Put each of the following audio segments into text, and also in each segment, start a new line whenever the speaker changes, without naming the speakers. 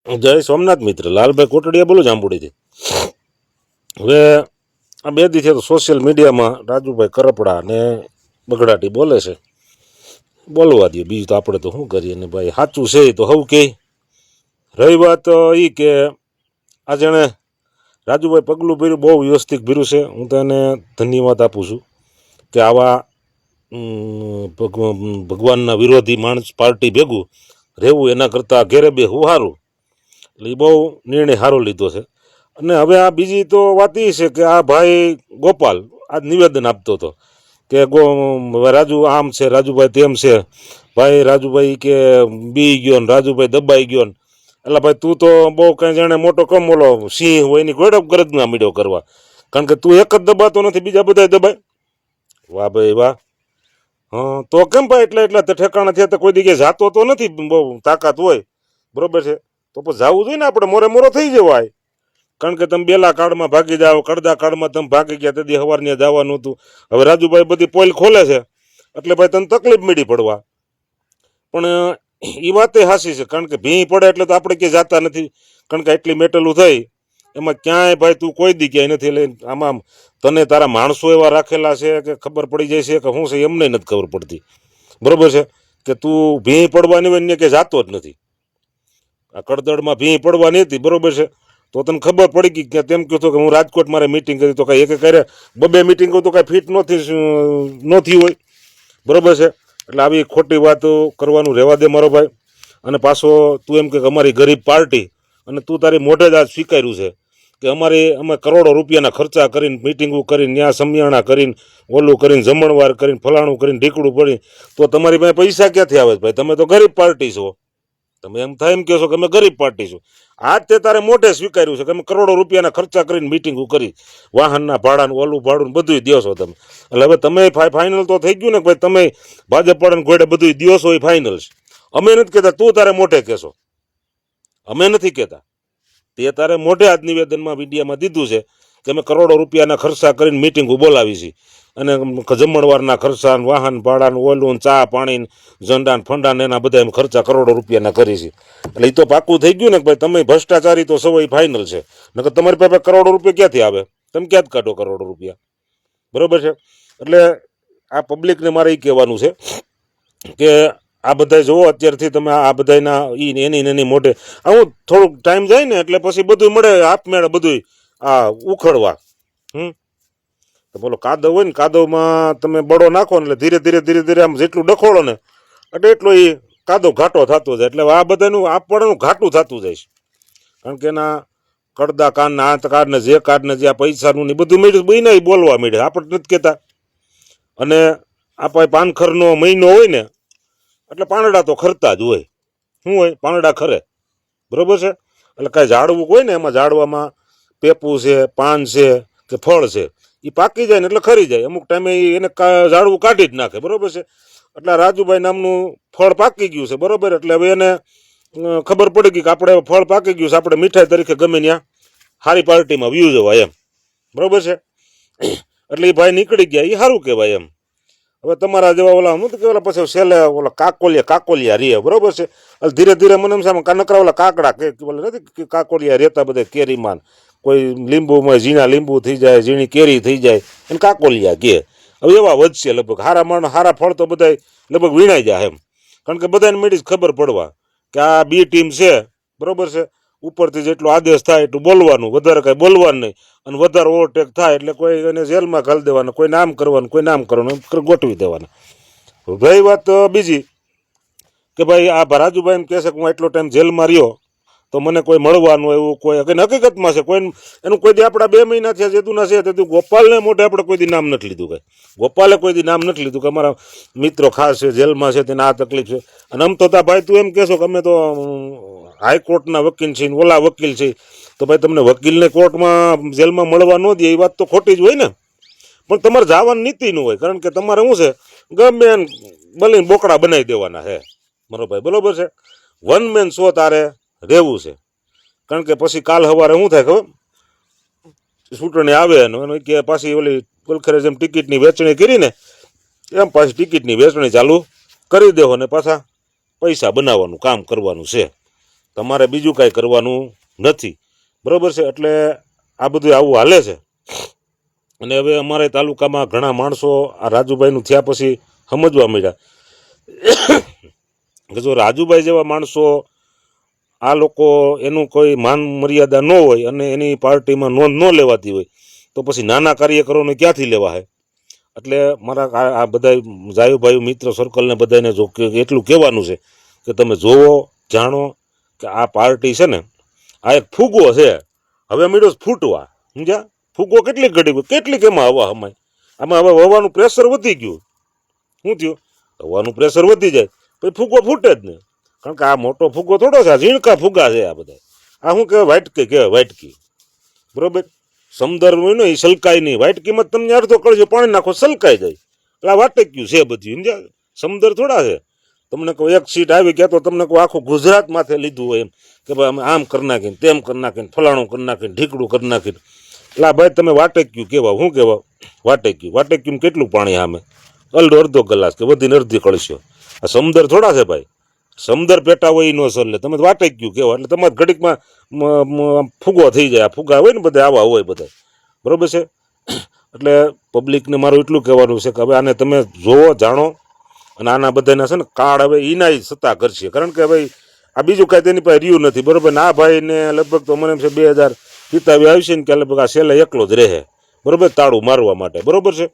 જય સોમનાથ મિત્ર લાલભાઈ કોટડિયા બોલું જાંબુડીથી. હવે આ બે દી તો સોશિયલ મીડિયામાં રાજુભાઈ કરપડા ને બગડાટી બોલે છે. બોલવા દે, બીજું તો આપણે તો શું કરીએ ને ભાઈ, સાચું છે તો હવ કે. રહી વાત એ કે આ જેણે રાજુભાઈ પગલું ભર્યું, બહુ વ્યવસ્થિત ભર્યું છે. હું તો એને ધન્યવાદ આપું છું કે આવા ભગવાનના વિરોધી માણસ પાર્ટી ભેગું રહેવું એના કરતાં ઘેરે બે હું સારું. એટલે એ બહુ નિર્ણય સારો લીધો છે. અને હવે આ બીજી તો વાત એ છે કે આ ભાઈ ગોપાલ આજ નિવેદન આપતો હતો કે રાજુ આમ છે, રાજુભાઈ તેમ છે, ભાઈ રાજુભાઈ કે બી ગયો ને રાજુભાઈ દબાઈ ગયો ને. એટલે ભાઈ તું તો બહુ કઈ જાણે મોટો કમ ઓલો સિંહ હોય એની ગોડપ ગરજના મીડો કરવા, કારણ કે તું એક જ દબાતો નથી, બીજા બધા દબાય. વાહ ભાઈ વાહ. હા તો કેમ ભાઈ એટલે ઠેકાણા થયા તો કોઈ જગ્યાએ જાતો તો નથી, બહુ તાકાત હોય બરોબર છે તો પછી જવું જોઈએ ને આપણે, મોરે મોરો થઈ જવાય. કારણ કે તમે બેલા કાળમાં ભાગી જાઓ, કડદા કાળમાં તમે ભાગી ગયા, તેથી સવારની જવાનું હતું. હવે રાજુભાઈ બધી પોલ ખોલે છે એટલે ભાઈ તને તકલીફ મીડી પડવા. પણ એ વાતે હાસી છે, કારણ કે ભીં પડે એટલે તો આપણે ક્યાંય જાતા નથી, કારણ કે એટલી મેટેલું થઈ એમાં ક્યાંય ભાઈ તું કોઈ દી ક્યાંય નથી લઈને. આમાં તને તારા માણસો એવા રાખેલા છે કે ખબર પડી જાય છે કે શું છે એમને નથી ખબર પડતી બરોબર છે, કે તું ભીં પડવાની હોય ને કે જાતો જ નથી. આ કડદડમાં ભીં પડવાની હતી બરોબર છે, તો તને ખબર પડી ગઈ કે તેમ કહેતો કે હું રાજકોટ મારે મિટિંગ કરી, તો કાંઈ એક કરે બબે મિટિંગો તો કાંઈ ફિટ નહોતી હોય બરોબર છે. એટલે આવી ખોટી વાતો કરવાનું રહેવા દે મારો ભાઈ. અને પાછો તું એમ કે અમારી ગરીબ પાર્ટી, અને તું તારી મોઢે જ આ સ્વીકાર્યું છે કે અમે કરોડો રૂપિયાના ખર્ચા કરીને મિટિંગો કરીને ત્યાં સમિયાણા કરીને ઓલું કરીને જમણવાર કરીને ફલાણું કરીને ઢીકડું પડી, તો તમારી પાસે પૈસા ક્યાંથી આવે ભાઈ? તમે તો ગરીબ પાર્ટી છો. તમે એમ થાય એમ કહેશો કે અમે ગરીબ પાર્ટી છું. આજ તે તારે મોઢે સ્વીકાર્યું છે કે અમે કરોડો રૂપિયાના ખર્ચા કરીને મિટિંગો કરી, વાહનના ભાડાનું ઓલું ભાડું બધું દો છો તમે. એટલે હવે તમે ફાઇનલ તો થઈ ગયું ને ભાઈ, તમે ભાજપ વાળાને ઘોડે બધું દો છો, એ ફાઇનલ છે. અમે નથી કહેતા, તું તારે મોઢે કહેશો, અમે નથી કહેતા. તે તારે મોઢે આજ નિવેદનમાં મીડિયામાં દીધું છે કે અમે કરોડો રૂપિયાના ખર્ચા કરીને મિટિંગો બોલાવી છે, અને જમણવારના ખર્ચા, વાહન ભાડાનું ઓલું, ચા પાણી, ઝંડા ફંડા એના બધા ખર્ચા કરોડો રૂપિયાના કરી છે. એટલે એ તો પાકું થઈ ગયું ને કે ભાઈ તમે ભ્રષ્ટાચારી તો સૌ ફાઇનલ છે. નકર તમારી પાસે કરોડો રૂપિયા ક્યાંથી આવે? તમે ક્યાં જ કાઢો કરોડો રૂપિયા બરોબર છે. એટલે આ પબ્લિકને મારે એ કહેવાનું છે કે આ બધા જોવો અત્યારથી તમે આ બધાના એની મોઢે હું થોડુંક ટાઈમ જાય ને એટલે પછી બધું મળે આપમેળે બધું આ ઉખડવા. બોલો કાદવ હોય ને, કાદવમાં તમે બળો નાખો ને એટલે ધીરે ધીરે આમ જેટલું ડખોળો ને એટલે એટલો એ કાદવ ઘાટો થતો જાય. એટલે આ બધાનું આપવાનું ઘાટું થતું જાય છે, કારણ કે એના કડદા કાનના આંત કાઢને જે કાઢને જે આ પૈસાનું ને બધું મળ્યું બહીને બોલવા મળે, આપણે નથી કહેતા. અને આપણે પાનખરનો મહિનો હોય ને એટલે પાંદડા તો ખરતા જ હોય. શું હોય? પાંદડા ખરે બરોબર છે. એટલે કાંઈ ઝાડવું હોય ને એમાં ઝાડવામાં પેપું છે, પાન છે કે ફળ છે, એ પાકી જાય ને એટલે ખરી જાય. અમુક ટાઈમે એને ઝાડવું કાઢી જ નાખે બરોબર છે. એટલે રાજુભાઈ નામનું ફળ પાકી ગયું છે બરોબર. એટલે હવે એને ખબર પડી ગઈ કે આપણે ફળ પાકી ગયું છે, આપણે મીઠાઈ તરીકે ગમે ત્યાં સારી પાર્ટીમાં વ્યૂ જવાય એમ બરોબર છે. એટલે એ ભાઈ નીકળી ગયા, એ સારું કહેવાય એમ. હવે તમારા જેવા ઓલા હું તો કે ઓલા પછી છેલ્લે ઓલા કાકોલિયા રે બરોબર છે. એટલે ધીરે ધીરે મને એમ સામે નકરા ઓલા કાકડા કે નથી કાકોલિયા રહેતા બધા કેરીમાં, કોઈ લીંબુમાં ઝીણા લીંબુ થઈ જાય, ઝીણી કેરી થઈ જાય એને કાકોલિયા કે. હવે એવા વધશે લગભગ. હારા ફળ તો બધા લગભગ વીણાઈ જાય એમ, કારણ કે બધાને મેળી જ ખબર પડવા કે આ બી ટીમ છે બરોબર છે. ઉપરથી જેટલો આદેશ થાય એટલું બોલવાનું, વધારે કાંઈ બોલવાનું નહીં. અને વધારે ઓવરટેક થાય એટલે કોઈ એને જેલમાં ઘાલી દેવાના, કોઈ નામ કરવાનું, કોઈ નામ કરવાનું ગોઠવી દેવાના. ભાઈ વાત બીજી કે ભાઈ આ રાજુભાઈ એમ કહે છે કે હું એટલો ટાઈમ જેલમાં રહ્યો તો મને કોઈ મળવાનું એવું કોઈ હકીકતમાં છે કોઈ એનું કોઈ દી આપણા 2 મહિના થયા જેતુના છે તેથી ગોપાલને મોઢે આપણે કોઈ દી નામ નથી લીધું. કાંઈ ગોપાલે કોઈ દી નામ નથી લીધું કે અમારા મિત્રો ખાસ છે જેલમાં છે તેને આ તકલીફ છે. અને આમ તો ભાઈ તું એમ કહેશો કે અમે તો હાઈકોર્ટના વકીલ છે ને ઓલા વકીલ છે, તો ભાઈ તમને વકીલને કોર્ટમાં જેલમાં મળવા ન દે એ વાત તો ખોટી જ હોય ને. પણ તમારે જવાની નીતિ ન હોય, કારણ કે તમારે શું છે ગમે એને બલીને બોકડા બનાવી દેવાના છે મારો ભાઈ બરોબર છે. વન મેન શો તારે રહેવું છે, કારણ કે પછી કાલ સવારે શું થાય ખબર? ચૂંટણી આવે ને કે પાછી ઓલી કોલખરે જેમ ટિકિટની વેચણી કરીને એમ પાછી ટિકિટની વેચણી ચાલુ કરી દેવો ને પાછા પૈસા બનાવવાનું કામ કરવાનું છે. તમારે બીજું કાંઈ કરવાનું નથી. બરાબર છે. એટલે આ બધું આવું હાલે છે. અને હવે અમારે તાલુકામાં ઘણા માણસો આ રાજુભાઈનું થયા પછી સમજવા મળ્યા કે જો રાજુભાઈ જેવા માણસો આ લોકો એનું કોઈ માન મર્યાદા ન હોય અને એની પાર્ટીમાં નોંધ ન લેવાતી હોય તો પછી નાના કાર્યકરોને ક્યાંથી લેવા હે. એટલે મારા આ બધા જાયુભાઈ મિત્ર સર્કલને બધાને જો એટલું કહેવાનું છે કે તમે જોવો જાણો કે આ પાર્ટી છે ને આ એક ફૂગો છે. હવે મીડો ફૂટવા સમજ્યા. ફૂગો કેટલીક ઘડી કેટલીક એમાં હવા હમાય. આમાં હવે હવાનું પ્રેશર વધી ગયું. શું થયું? હવાનું પ્રેશર વધી જાય પછી ફૂગો ફૂટે જ નહીં. કારણ કે આ મોટો ફૂગો થોડો છે, આ ઝીણકા ફૂગા છે આ બધા. આ શું કહેવાય? વાટકી કહેવાય, વાટકી. બરોબર. સમદર હોય ને એ સલકાય નહીં. વાટકીમાં તમને અડધો કળજો પાણી નાખો સલકાઈ જાય. એટલે આ વાટક્યું છે બધું સમજ્યા. સમદર થોડા છે. તમને કહું એક સીટ આવી ગયા તો તમને કહું આખું ગુજરાત માથે લીધું હોય એમ કે ભાઈ અમે આમ કરી નાખીને તેમ કરી નાખીને ફલાણું કરી નાખીને ઢીકડું કરી નાખીને. એટલે આ ભાઈ તમે વાટક્યું કહેવા. શું કહેવા? વાટક્યું. વાટક્યું કેટલું પાણી આમે? અડધો ગ્લાસ કે વધીને અડધી કળશો. આ સમદર થોડા છે ભાઈ. સમદર પેટા હોય એ ન સરલે. તમે વાટક્યું કહેવા એટલે તમારે ઘડીકમાં ફૂગો થઈ જાય. આ ફૂગા હોય ને બધા આવા હોય બધા. બરોબર છે. એટલે પબ્લિકને મારું એટલું કહેવાનું છે કે હવે આને તમે જોવો જાણો અને આના બધાના છે ને કાર્ડ હવે એના સત્તા કરશે. કારણ કે ભાઈ આ બીજું કાંઈ તેની પાસે રહ્યું નથી. બરોબર ને. આ ભાઈને લગભગ તો મને એમ છે 2000 પિતાવી આવશે ને કે લગભગ આ છેલ્લે એકલો જ રહે. બરોબર. તાળું મારવા માટે. બરોબર છે.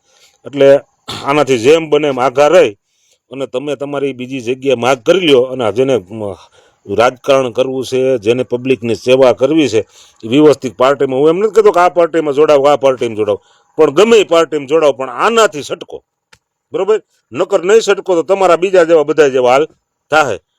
એટલે આનાથી જેમ બને એમ આઘા રહી અને તમે તમારી બીજી જગ્યાએ માગ કરી લ્યો. અને જેને રાજકારણ કરવું છે, જેને પબ્લિકની સેવા કરવી છે એ વ્યવસ્થિત પાર્ટીમાં. હું એમ નથી કહેતો કે આ પાર્ટીમાં જોડાવ આ પાર્ટીમાં જોડાવ, પણ ગમે એ પાર્ટીમાં જોડાવ, પણ આનાથી સટકો. બરોબર. નકર નહીં સટકો તો તમારા બીજા જેવા બધા જેવા હાલ થાય.